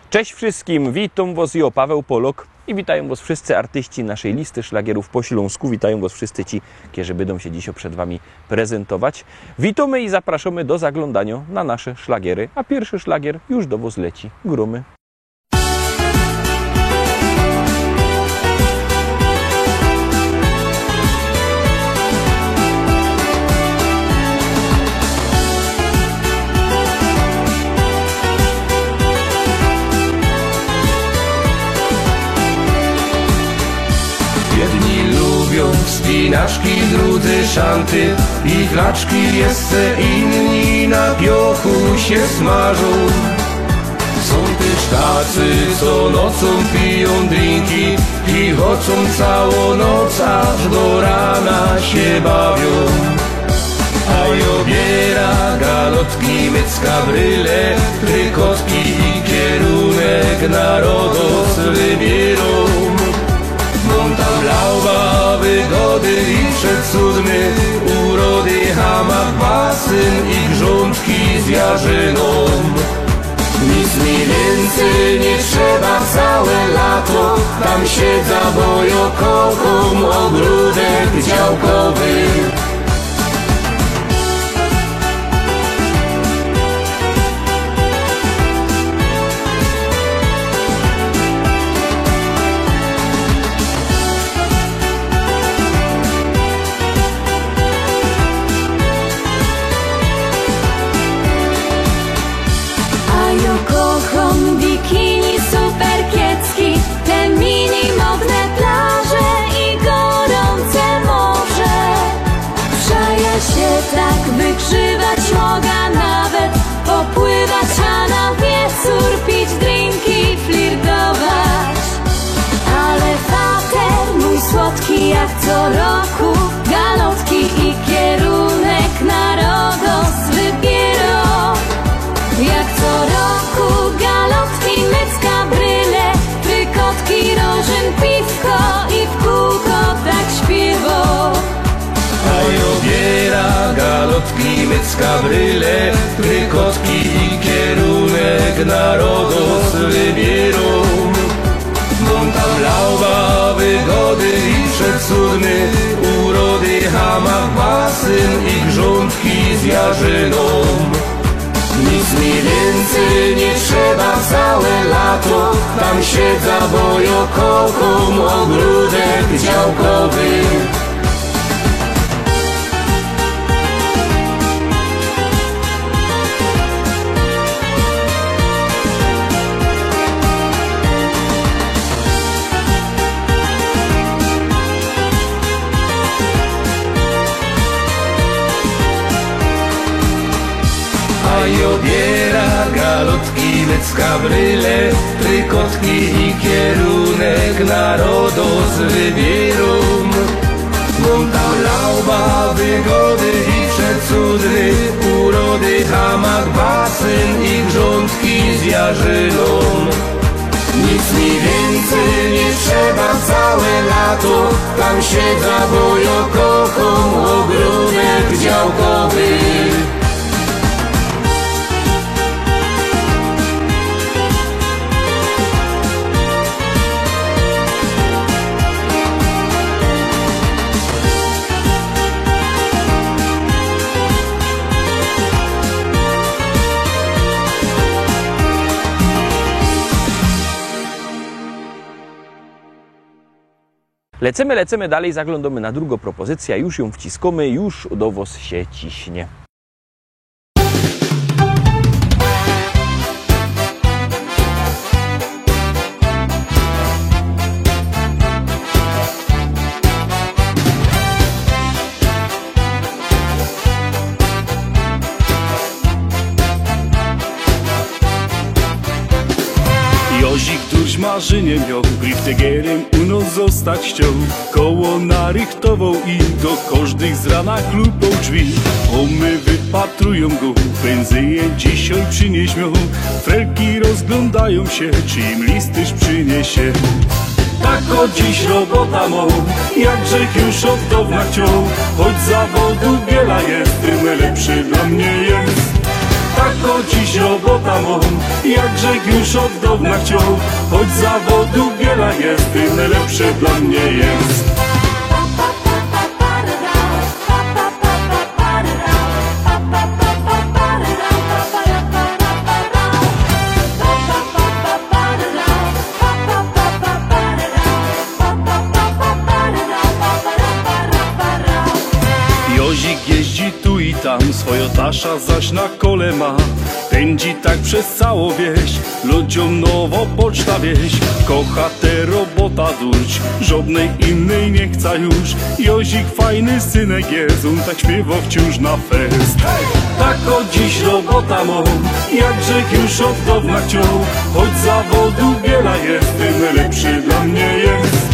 Cześć wszystkim, witam was ja, Paweł Polok i witają was wszyscy artyści naszej listy szlagierów po śląsku. Witają was wszyscy ci, którzy będą się dzisiaj przed wami prezentować. Witamy i zapraszamy do zaglądania na nasze szlagiery, a pierwszy szlagier już do was leci. Grumy. Jedni lubią wspinaczki, drudzy szanty i klaczki, jeszcze inni na piochu się smażą. Są też tacy, co nocą piją drinki i chodzą całą noc, aż do rana się bawią. A ja biera galotki, mycka bryle, trykotki i kierunek narodos wybierą. Mam tam lauba, wygody i przecudny, urody, hamak, basen i grządki z jarzyną. Nic mi więcej nie trzeba całe lato, tam siedza, bo ja kocham ogródek działkowy. Tak wykrzywać mogę, nawet popływać, a na wieczór pić drinki, flirtować. Ale fater mój słodki jak co roku, galotki i kierunek narodos wybierą. Jak co roku galotki, mycka, bryle, trykotki, rożyn, piwko i w kółko tak śpiewo. A ja biera galotki, mycka, bryle, trykotki i kierunek narodos wybierą. Mam tam lauba, wygody i przecudny, urody, hamak, basen i grządki z jarzyną. Nic mi więcej nie trzeba całe lato, tam siedza, bo ja kocham ogródek działkowy. A ja biera galotki, mycka, bryle, trykotki i kierunek narodos wybierą. Mam tam lauba, wygody i przecudny, urody, hamak, basen i grządki z jarzyną. Nic mi więcej nie trzeba całe lato, tam siedza, bo ja kocham ogródek działkowy. Lecimy dalej, zaglądamy na drugą propozycję, już ją wciskamy, już do was się ciśnie. Jozik tuż marzenie miał, griftegerem u nas zostać chciał. Koło narychtował i do każdych z rana klupał drzwi. Homy wypatrują go, pędzyje dzisiaj przynieś miał. Frelki rozglądają się, czy im listyż przyniesie. Tak od dziś robota mą, jak grzech już od dawna chciał. Choć zawodu wiele jest, tym lepszy dla mnie jest. tak o dziś robota mą, jak Grzech już od dawna chciał. Choć zawodu wiele jest, tym najlepsze dla mnie jest. Jozik jeździ tu i tam, swoją tasza zaś na kole ma. Pędzi tak przez całą wieś, ludziom nowo poczta wieś. Kocha tę robota durć, żadnej innej nie chce już. Jozik fajny synek jest, on tak śpiewa wciąż na fest. Tak o dziś robota mą, jak Grzech już od dawna chciał. Choć zawodu wiele jest, tym najlepszy dla mnie jest.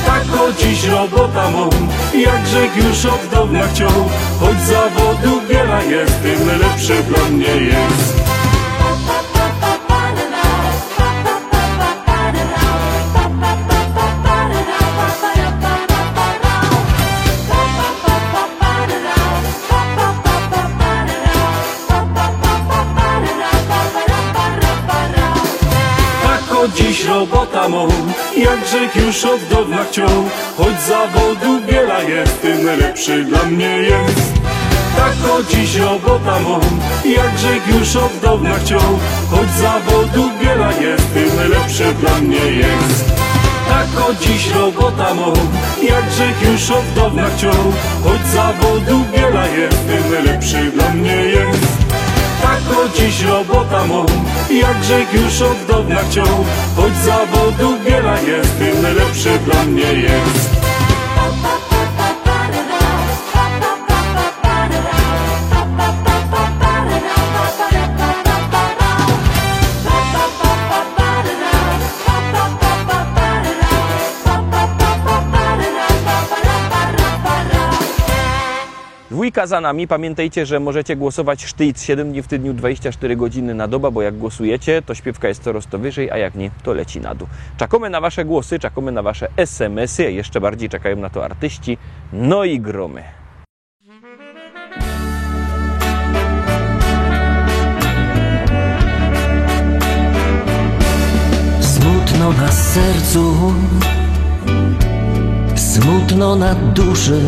Tak o dziś robota mą, jak Grzech już od dawna chciał. Choć zawodu wiele jest, tym najlepsze dla mnie jest. Dziś robota mą, jak Grzech już od dawna chciał. Choć zawodu wiele jest, tym najlepszy dla mnie jest. Tak o dziś robota mą, jak Grzech już od dawna chciał. Choć zawodu wiele jest, tym najlepszy dla mnie jest. Tak o dziś robota mą, jak Grzech już od dawna chciał. Choć zawodu wiele jest, tym najlepszy dla mnie jest. Tak o dziś robota mą, jak Grzech już od dawna chciał. Choć zawodu wiele jest, tym najlepszy dla mnie jest. Dwójka za nami. Pamiętajcie, że możecie głosować sztyc 7 dni w tygodniu, 24 godziny na dobę, bo jak głosujecie, to śpiewka jest coraz to wyżej, a jak nie, to leci na dół. Czekamy na wasze głosy, czekamy na wasze SMS-y, a jeszcze bardziej czekają na to artyści. No i gromy. Smutno na sercu, smutno na duszy.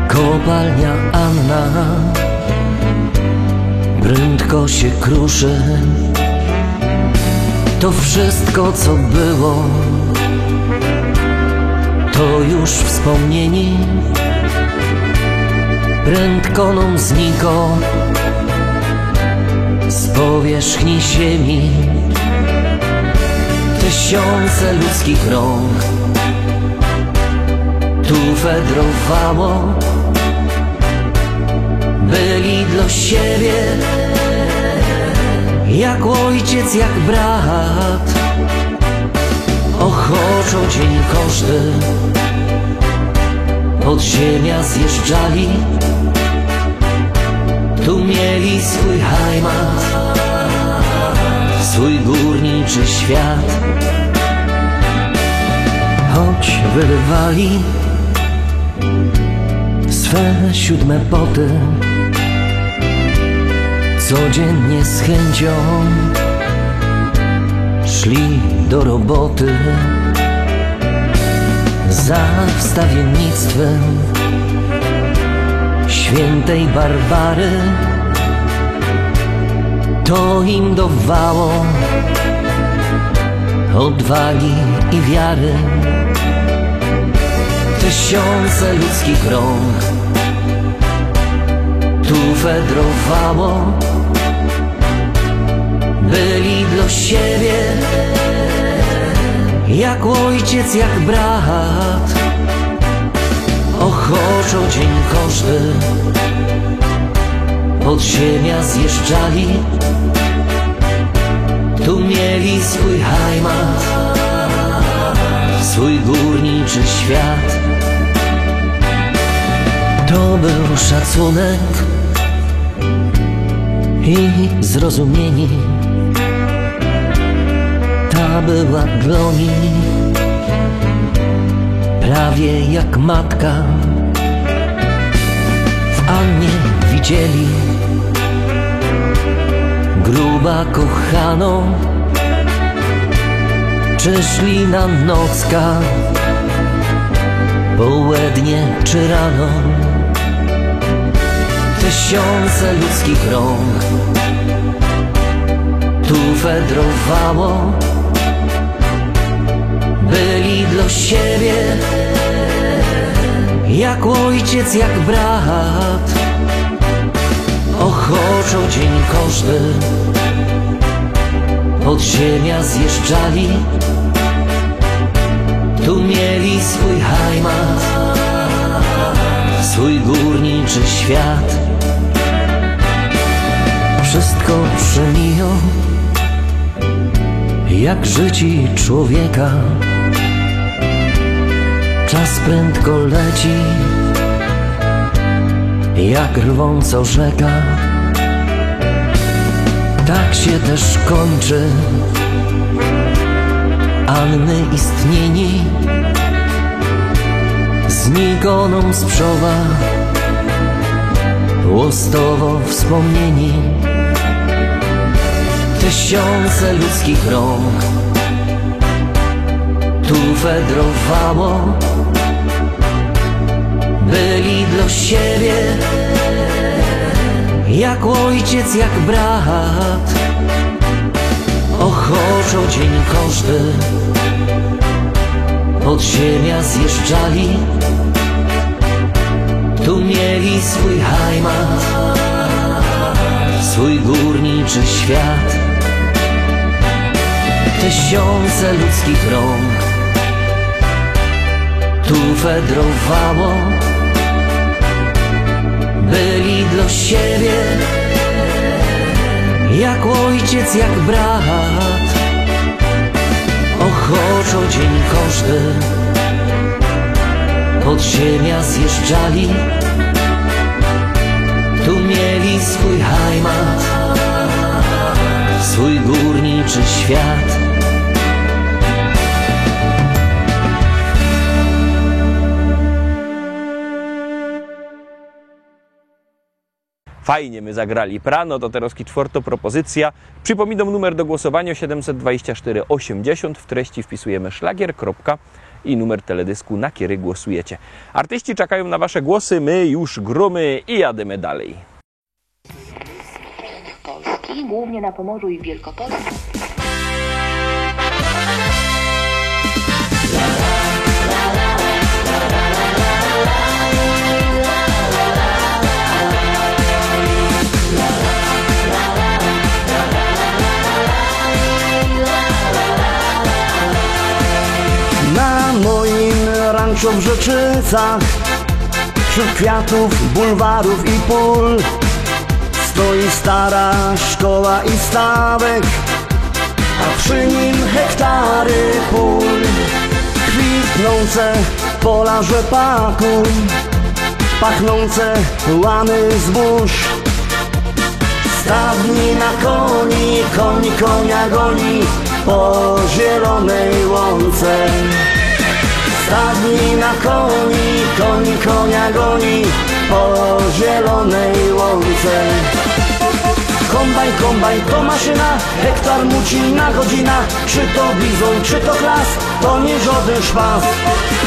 Kopalnia Anna prędko się kruszy. To wszystko, co było, to już wspomnieni. Prędko nam zniko z powierzchni ziemi. Tysiące ludzkich rąk tu fedrowało. Byli dla siebie jak ojciec, jak brat. Ochoczo dzień każdy pod ziemia zjeżdżali. Tu mieli swój heimat, swój górniczy świat. Choć wylewali swe 7 poty, codziennie z chęcią szli do roboty. Za wstawiennictwem świętej Barbary to im dawało odwagi i wiary. Tysiące ludzkich rąk tu fedrowało. Byli dla siebie jak ojciec, jak brat. Ochoczo dzień każdy pod ziemia zjeżdżali. Tu mieli swój heimat, swój górniczy świat. To był szacunek i zrozumieni. Ta była dla nich prawie jak matka. W Annie widzieli. Gruba kochaną, czy szli na nocka, południe czy rano. Tysiące ludzkich rąk tu wędrowało. Byli dla siebie jak ojciec, jak brat. Ochoczo dzień każdy pod ziemia zjeżdżali. Tu mieli swój heimat, swój górniczy świat. Wszystko przemiją jak życie człowieka. Czas prędko leci jak rwąco rzeka. Tak się też kończy Anny istnienie. Znikoną z przowa łostowo wspomnieni. Tysiące ludzkich rąk tu wędrowało. Byli dla siebie jak ojciec, jak brat. Ochoczo dzień każdy pod ziemia zjeżdżali. Tu mieli swój heimat, swój górniczy świat. Tysiące ludzkich rąk tu wędrowało. Byli dla siebie jak ojciec, jak brat. Ochoczo dzień każdy pod ziemia zjeżdżali. Tu mieli swój heimat, swój górniczy świat. Fajnie my zagrali prano, to teraz czwarta propozycja. Przypominam numer do głosowania 724 80. W treści wpisujemy szlagier, kropka i numer teledysku, na który głosujecie. Artyści czekają na wasze głosy, my już gromy i jademy dalej. Polski, głównie na Pomorzu i w Wielkopolsce. Na moim ranczu w Rzeczycach, wśród kwiatów, bulwarów i pól, stoi stara szkoła i stawek, a przy nim hektary pól. Kwitnące pola rzepaku, pachnące łany zbóż. Stadni na koni, koń konia goni po zielonej łące. Stadni na koni, koń konia goni po zielonej łące. Kombajn, kombajn to maszyna, hektar muci na godzina. Czy to bizon, czy to klas, to nie żaden szpas.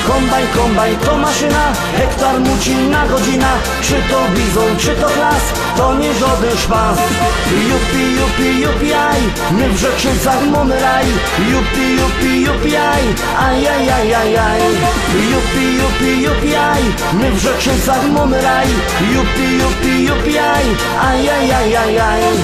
Kombajn, kombajn to maszyna, hektar muci na godzina. Czy to bizon, czy to klas, to nie żaden szpas. Jupi, jupi, jupi, aj, my w Rzeczycach mamy raj. Jupi, jupi, jupi, aj, aj, aj, aj, aj, aj. Jupi, jupi, jupi, aj, my w Rzeczycach mamy raj. Jupi, jupi, jupi, aj, aj, aj, aj, aj, aj.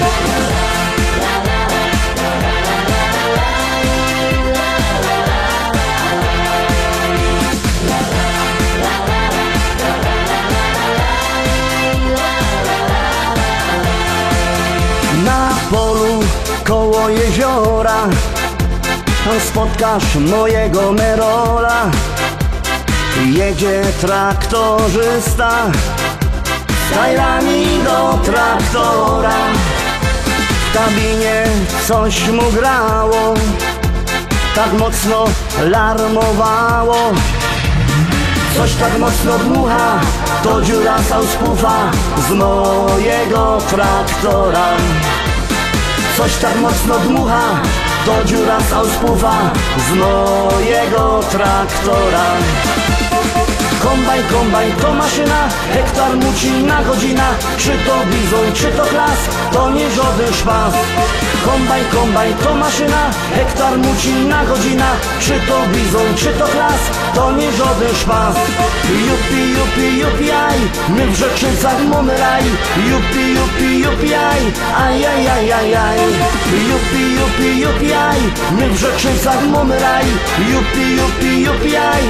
Na polu koło jeziora tam spotkasz mojego Merola. Jedzie traktorzysta z tajrami do traktora. W kabinie coś mu grało, tak mocno larmowało. Coś tak mocno dmucha, to dziura sauspufa z mojego traktora. Coś tak mocno dmucha, to dziura sauspufa z mojego traktora. Kombajn to maszyna, hektar muci na godzina. Czy to bizon, czy to klas, to nie żaden szpas. Kombajn to maszyna, hektar muci na godzina. Czy to bizon, czy to klas, to nie żaden szpas. Jupi, aj, my w Rzeczycach mamy raj. Jupi, aj, aj. Jupi, aj, my w Rzeczycach mamy raj. Jupi, aj.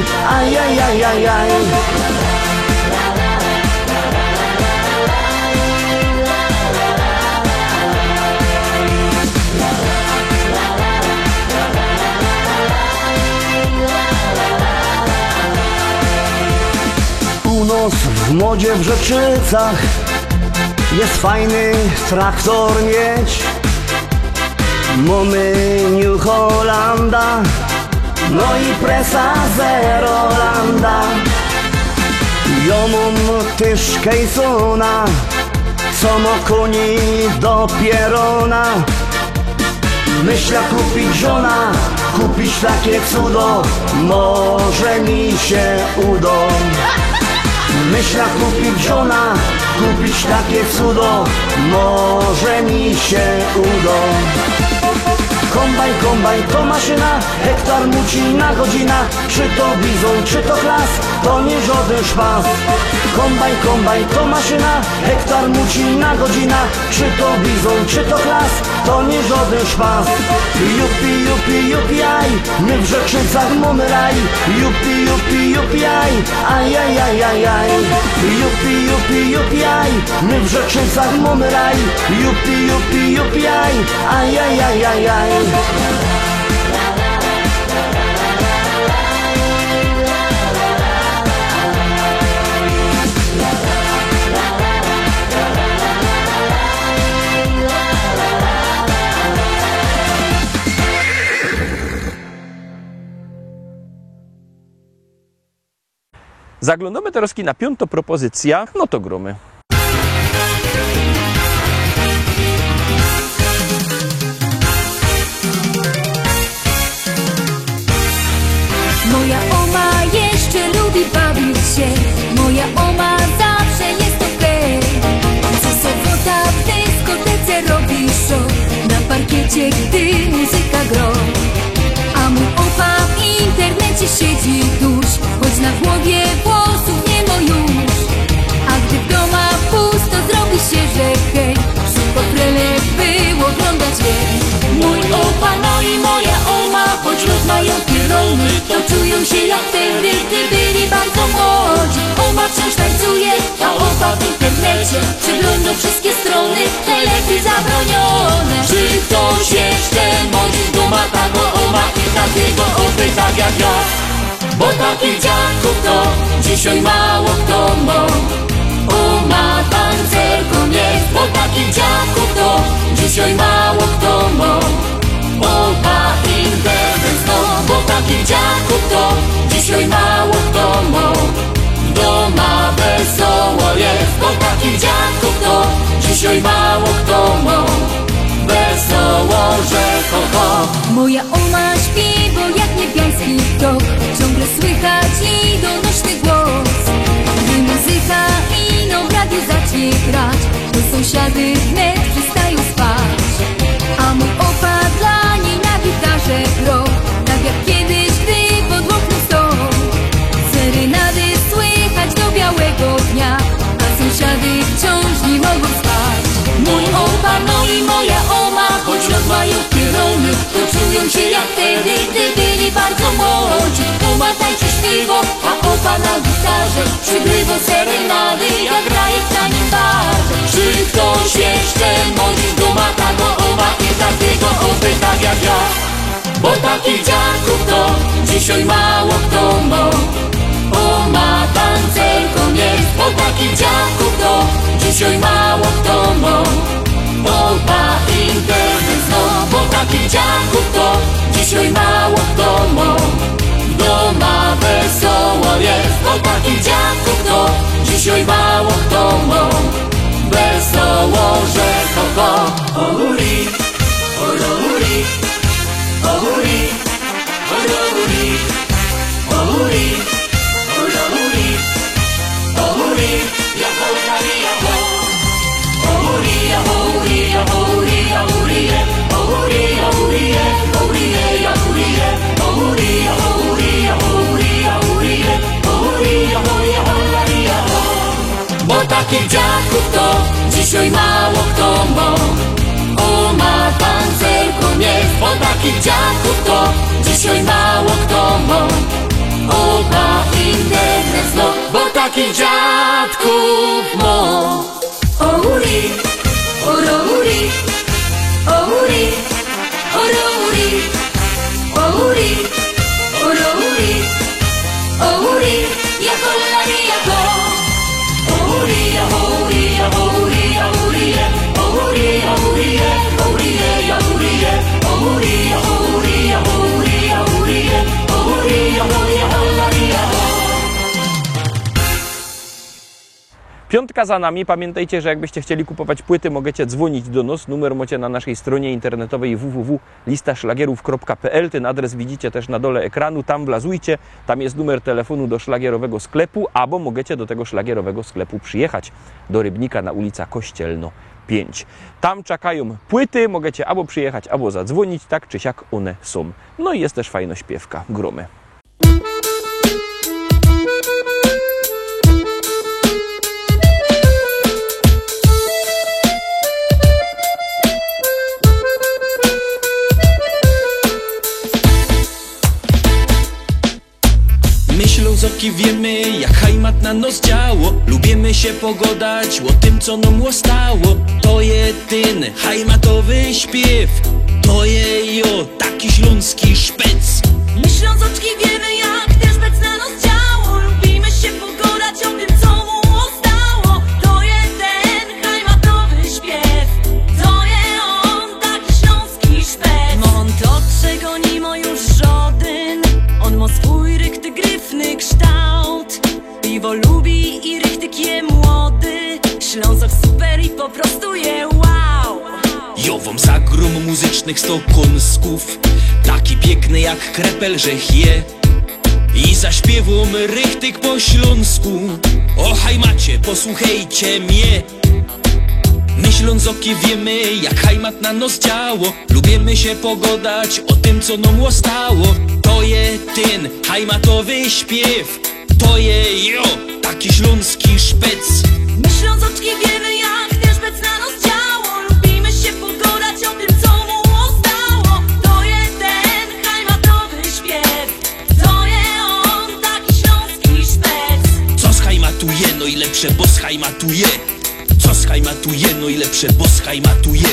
U nas w modzie w Rzeczycach jest fajny traktor mieć. Mamy New Hollanda, no i presa Zerolanda. Ja mam też Kejsona, co ma koni do pierona. Myślę kupić żona, kupić takie cudo, może mi się uda. Myślę kupić żona, kupić takie cudo, może mi się uda. Kombajn to maszyna, hektar muci na godzina. Czy to bizon, czy to klas, to nie żaden szpas. Kombajn to maszyna, hektar muci na godzina. Czy to bizon, czy to klas, to nie żaden szpas. Jupi, aj, my w Rzeczycach mamy raj. Jupi, aj, aj. Jupi, aj, my w Rzeczycach mamy raj. Jupi, aj. Zaglądamy teraz na piątą propozycję, no to gromy. Moja oma jeszcze lubi bawić się. Moja oma zawsze jest okej. Co sobota w dyskotece robi show, na parkiecie, gdy muzyka gro. A mój opa w internecie siedzi tuż, choć na głowie włosów nie ma już. A gdy w domach pusto zrobi się, że hej, szybko prelek by oglądać jej. Mój opa, no i moja oma, choć lud mają pierony, to czują się jak wtedy, gdy byli bardzo młodzi. Oma wciąż tańcuje, a opa w internecie przegląda wszystkie strony, telefon zabronione. Czy ktoś jeszcze modzi w doma taką oma i takiego opy tak jak ja? Bo takich dziadków to dzisiaj mało kto ma. Oma tancerką jest, bo takich dziadków to dzisiaj mało kto ma. Opa internet znów, bo takich dziadków to dzisiaj mało kto ma. Doma wesoło jest, bo takich dziadków to dzisiaj mało kto ma. Wesoło, że ho. Moja oma śpi, bo jak niebiański tok, ciągle słychać i donośny głos. Gdy muzyka ino w radiu zacznie grać, to sąsiady wnet przestają spać. A mój opa dla niej na gitarze gro, tak jak kiedyś, gdy pod oknem stał. Serenady słychać do białego dnia, a sąsiady wciąż nie mogą spać. Mój opa, no i moja oma, choć rozmają pierony, to czują się jak wtedy, gdy byli bardzo młodzi. Oma tańczy śpiwo, a opa na gitarze przygrywa serenady, jak graje w tanim barze. Czy ktoś jeszcze modzi w doma taką oma i takiego opy tak jak ja? Bo takich dziadków to dzisiaj mało kto ma. Oma tancerką jest, bo takich dziadków to dzisiaj mało kto ma. Opa internet znów, bo takich dziadków to dzisiaj mało kto ma. Doma wesoło jest, bo takich dziadków to dzisiaj mało Dzisiaj mało kto ma pancerką jest, bo takich dziadków to dzisiaj mało kto ma internet no, bo takich dziadków O uri, o uri, o uri, o uri, o uri, o uri, o uri, jako lari, jako o uri, o uri, o uri, o uri, o uri, o uri, o uri, o uri, o uri, o uri, o uri, o uri, o uri, o uri, o lari, Piątka za nami. Pamiętajcie, że jakbyście chcieli kupować płyty, możecie dzwonić do nas. Numer macie na naszej stronie internetowej www.listaszlagierów.pl. Ten adres widzicie też na dole ekranu. Tam wlazujcie. Tam jest numer telefonu do szlagierowego sklepu, albo możecie do tego szlagierowego sklepu przyjechać do Rybnika na ulica Kościelno 5. Tam czekają płyty. Możecie albo przyjechać, albo zadzwonić. Tak czy siak one są. No i jest też fajna śpiewka. Gromy. Ślązoki wiemy, jak hajmat na nos działo. Lubimy się pogodać o tym, co nam stało. To jest ten hajmatowy śpiew. To jest taki śląski szpec. My Ślązoczki wiemy, jak też bec na nos działo. Lubimy się pogodać o tym, co mu stało. To jest ten hajmatowy śpiew. To jest on, taki śląski szpec. No on to, czego nie ma już żaden. On ma swój rykty gryfny kształt. Piwo lubi i rychtyk je młody. Ślązok super i po prostu je wow. Jowom zagrom muzycznych sto kąsków. Taki piękny jak krepel, że je. I zaśpiewom rychtyk po śląsku. O hajmacie, posłuchajcie mnie. My Ślązoki wiemy, jak hajmat na nos działo. Lubimy się pogodać o tym, co nam stało. To jest ten hajmatowy śpiew. To jest taki śląski szpec. My Ślązoczki wiemy, jak też bec na nos działo. Lubimy się pogodać o tym, co mu stało. To jest ten hajmatowy śpiew. To jest on, taki śląski szpec. Co schajmatuje, no i lepsze, bo schajmatuje. Co schajmatuje, no i lepsze, bo schajmatuje.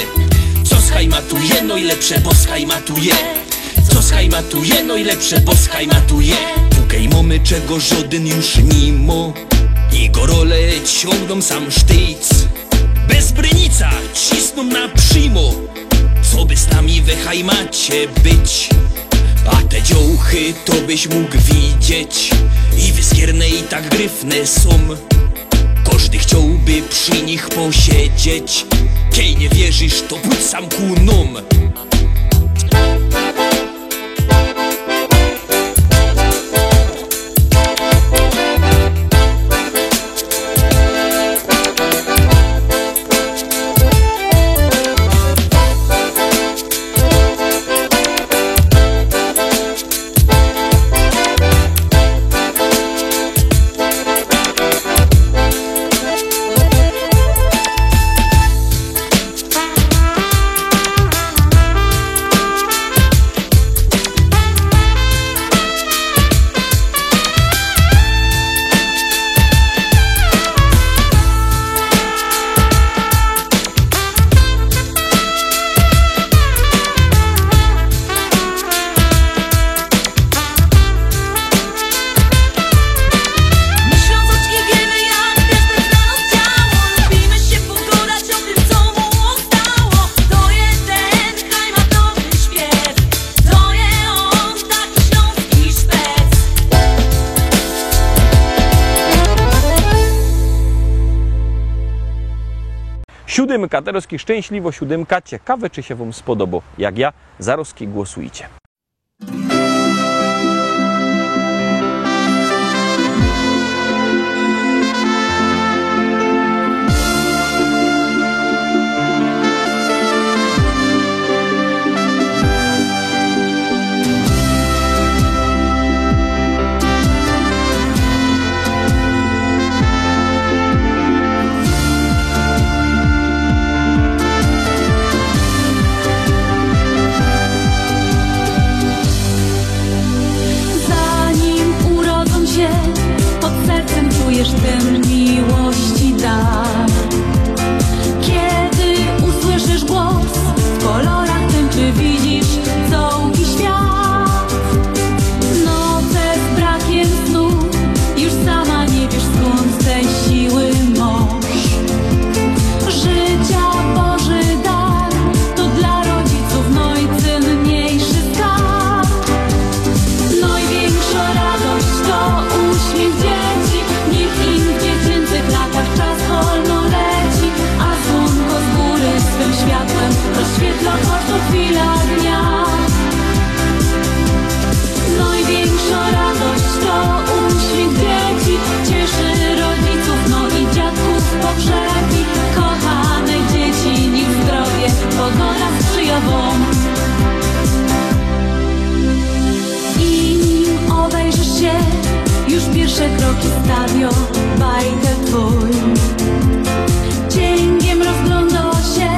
Co schajmatuje, no i lepsze, bo schajmatuje. Co schajmatuje, no i lepsze, bo schajmatuje. Tukej mamy czego żaden już nie ma. I gorole ciągną sam sztyc. Bez brynica cisną na przymo. Co by z nami we hajmacie być? A te dziołchy to byś mógł widzieć. I wyskierne i tak gryfne są. Każdy chciałby przy nich posiedzieć. Kiej nie wierzysz, to pójdź sam ku nom. Siódemka, Teroski szczęśliwo siódemka. Ciekawe, czy się wam spodoba. Jak ja, zaroski głosujcie. czy stadion, bajkę twój. Cięgiem rozgląda się,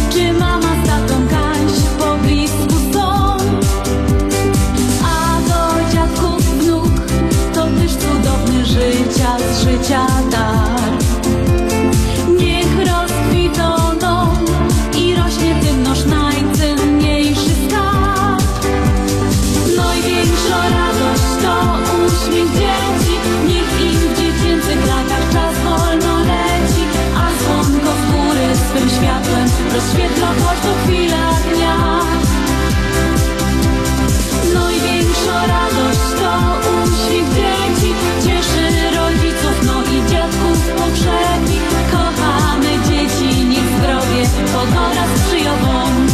czy mama z tatą Kaś w poblisku są. A do dziadków wnuk to też cudowny życia z życia dar. Niech rozkwitną i rośnie tym nasz najcenniejszy skarb. Największa radość to uśmiech dzieci, niech im w dziecięcych latach czas wolno leci, a słonko z góry swym światłem rozświetla choć to chwila dnia. Największa radość to uśmiech dzieci, cieszy rodziców, no i dziadków pokrzepi. Kochamy dzieci, niech zdrowie pogoda sprzyja wam.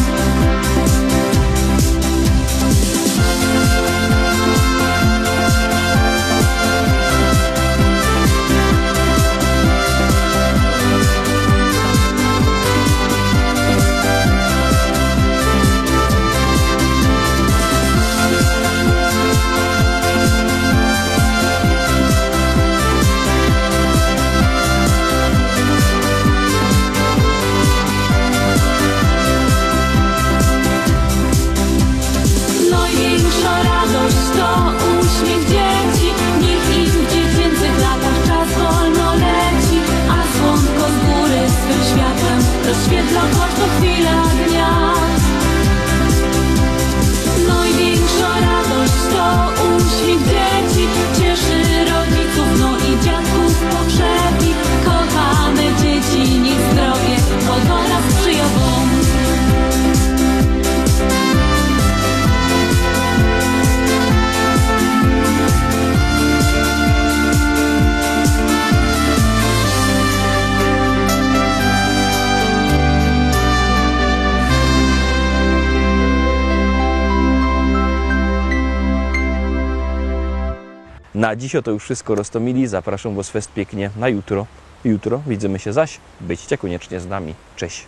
Największa radość to uśmiech dzieci, niech im w dziecięcych latach czas wolno leci, a słonko z góry swym światłem rozświetla choć to chwila dnia. Największa radość to uśmiech dzieci, cieszy rodziców, no i dziadków pokrzepi. Kochamy dzieci, niech zdrowie pogoda sprzyja wam. Na dziś to już wszystko, Rostomili. Zapraszam Was fest pięknie na jutro. Jutro widzimy się zaś. Byćcie koniecznie z nami. Cześć.